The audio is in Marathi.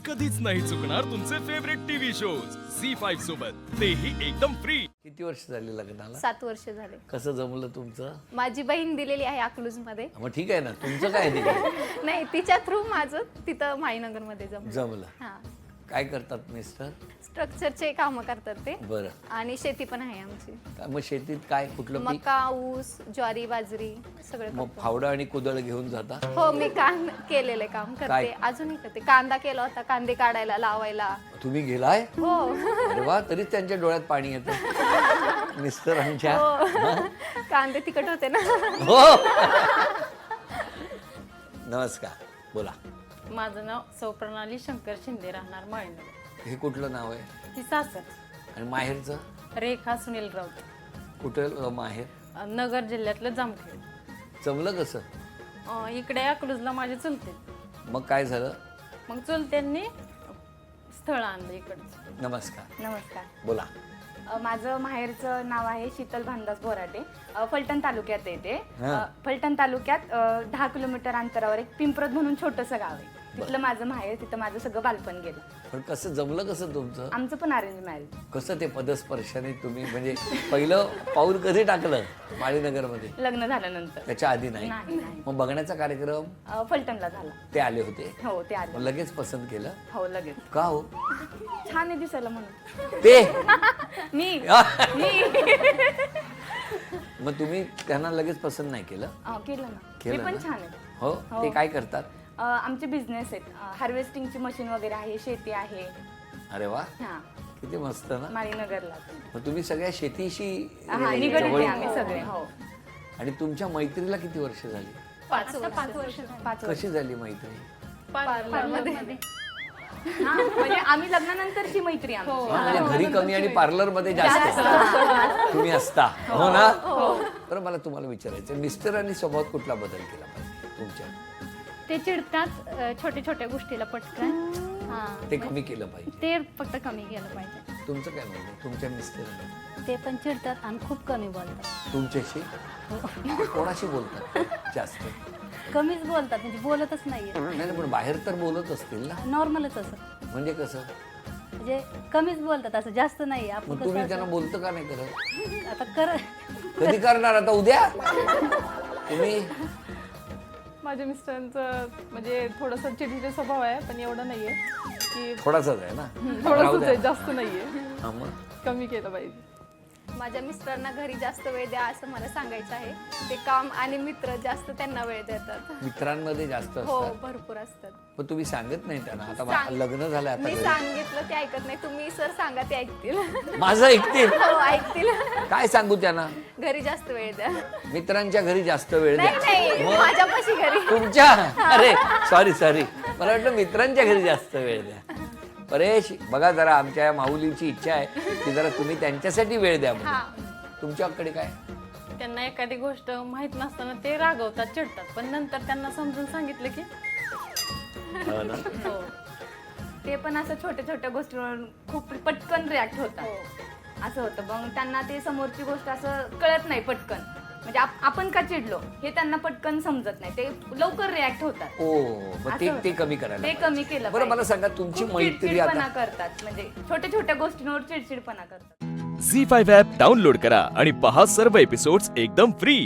कधीच नाही चुकणार तुमचे फेवरेट टीव्ही शोज झी5 सोबत, तेही एकदम फ्री. किती वर्ष झाली लग्नाला? 7 वर्ष झाले. कसं जमलं तुमचं? माझी बहीण दिलेली आहे अकलूज मध्ये. मग ठीक आहे ना, तुमचं काय दिलं? नाही, तिच्या थ्रू माझं तिथं माईनगर मध्ये जमलं. हा, काय करतात मिस्टर? स्ट्रक्चरचे काम करतात ते. बरं. आणि शेती पण आहे आमची. मग शेतीत काय कुठलं पीक? मका, ऊस, ज्वारी, बाजरी सगळं मग करतो. फावडा आणि कुदळ घेऊन जाता? हो, मी केलेले काम काय? करते, अजूनही करते. कांदा केला होता, कांदे काढायला लावायला. तुम्ही गेलाय? हो. अरे वा, तरीच त्यांच्या डोळ्यात पाणी येतं मिस्टरांच्या. हो. कांदे तिखट होते ना. हो. नमस्कार, बोला. माझं नाव सौप्रणाली शंकर शिंदे, राहणार माळीनगर. हे कुठलं नाव आहे? ती सासर आणि माहेरचं? रेखा सुनील राऊत, कुठं माहेर? नगर जिल्ह्यातलं जामखेड. जमलं कसं? इकडे अकलूजला माझे चुलते. मग काय झालं? मग चुलत्यांनी स्थळ आणलं इकडचं. नमस्कार, नमस्कार. बोला. माझं माहेरचं नाव आहे शीतल भानदास बोराटे. फलटण तालुक्यात येते. हा. फलटण तालुक्यात 10 किलोमीटर अंतरावर एक पिंपरद म्हणून छोटंसं गाव आहे. तिथलं माझं माहेर, तिथं माझं सगळं बालपण गेलं. पण कसं जमलं कसं तुमचं? आमचं पण अरेंज मॅरेज. कसं ते पदस्पर्शाने तुम्ही म्हणजे पहिलं पाऊल कधी टाकलं माळीनगरमध्ये? लग्न झाल्यानंतर. त्याच्या आधी नाही? नाही, नाही. मग बघण्याचा कार्यक्रम फलटणला झाला. ते आले होते? हो, ते मग आले. लगेच पसंत केलं? हो, लगेच. का हो? छान आहे दिसायला म्हणून. ते मी मग तुम्ही त्यांना लगेच पसंत नाही केलं? केलं ना. मी केलं पण ना? छान आहे. हो. ते काय करतात? आमचे बिझनेस आहेत. हार्वेस्टिंगची मशीन वगैरे आहे, शेती आहे. अरे वा, हा, किती मस्त ना. माळीनगरला. मग तुम्ही सगळ्या शेतीशी हा, निगडीत आहे जवळ- आम्ही सगळे. हो. आणि तुमच्या मैत्रीला किती वर्ष झाली? 5 वर्ष. 5 वर्ष. कशी झाली मैत्री? पार्लरमध्ये. हा, म्हणजे आम्ही लग्नानंतरची मैत्री आमची. म्हणजे घरी कमी आणि पार्लर मध्ये जास्त तुम्ही असता, हो ना? तर मला तुम्हाला विचारायचं, मिस्टरांनी स्वभावात कुठला बदल केला पाहिजे तुमच्या? ते चिडतात छोट्या छोट्या गोष्टीला पटकन. हा, ते कमी केलं पाहिजे. ते फक्त कमी केलं पाहिजे. तुमचं काय म्हणणं तुमच्या मिस्टरांनी? ते पण चिडतात आणि खूप कमी बोलतात. तुमच्याशी कोणाशी बोलतात जास्त? कमीच बोलतात, म्हणजे बोलतच नाहीये. नाही पण बाहेर तर बोलत असतील ना? नॉर्मलच असं, म्हणजे कसं? म्हणजे कमीच बोलतात, असं जास्त नाही. आपण मग कसं तुम्ही असं- त्यांना बोलतं का नाही करत? आता कर. कधी करणार आता? उद्या? तुम्ही? माझ्या मिस्टरांचं म्हणजे थोडंसं चिडचिड स्वभाव आहे, पण एवढं नाहीये की थोडासाच आहे ना? राहू थोडंसंच द्या. आहे, जास्त नाहीये. हा, मग कमी केलं पाहिजे. माझ्या मिस्टरांना घरी जास्त वेळ द्या असं मला सांगायचं आहे. ते काम आणि मित्र जास्त त्यांना वेळ देतात. मित्रांमध्ये जास्त हो, असतात. भरपूर असतात. पण तुम्ही सांगत नाही त्यांना आता सांग- लग्न झालं आता मी घरी. सांगितलं ते ऐकत नाही. तुम्ही सर सांगा, ते ऐकतील. माझं ऐकतील? हो, ऐकतील. काय सांगू त्यांना? घरी जास्त वेळ द्या. मित्रांच्या घरी जास्त वेळ नाही नाही, द्या. माझ्यापाशी घरी. तुमच्या? अरे सॉरी मला वाटलं मित्रांच्या घरी जास्त वेळ द्या. परेश, बघा जरा आमच्या या माऊलीची इच्छा आहे की जरा तुम्ही त्यांच्यासाठी वेळ द्या म्हणून. तुमच्याकडे काय? त्यांना एखादी गोष्ट माहित नसताना ते रागवतात, चिडतात, पण नंतर त्यांना समजून सांगितलं की हो ना? हो. ते पण असं छोट्या छोट्या गोष्टींवर खूप पटकन रिॲक्ट होतात. असं होतं. मग त्यांना ते समोरची गोष्ट असं कळत नाही पटकन. म्हणजे आपण का चिडलो हे त्यांना पटकन समजत नाही. ते लवकर रिॲक्ट होतात. ओ, मग ते असं ते कमी करायला ते पाहिजे. कमी केलं बरं, मला पाहिजे. सांगा तुमची खूप मैत्री चिडचिडपणा आता करतात, म्हणजे छोट्या छोट्या गोष्टींवर चिडचिडपणा करतात. झी5 ॲप डाउनलोड करा आणि पहा सर्व एपिसोड्स एकदम फ्री.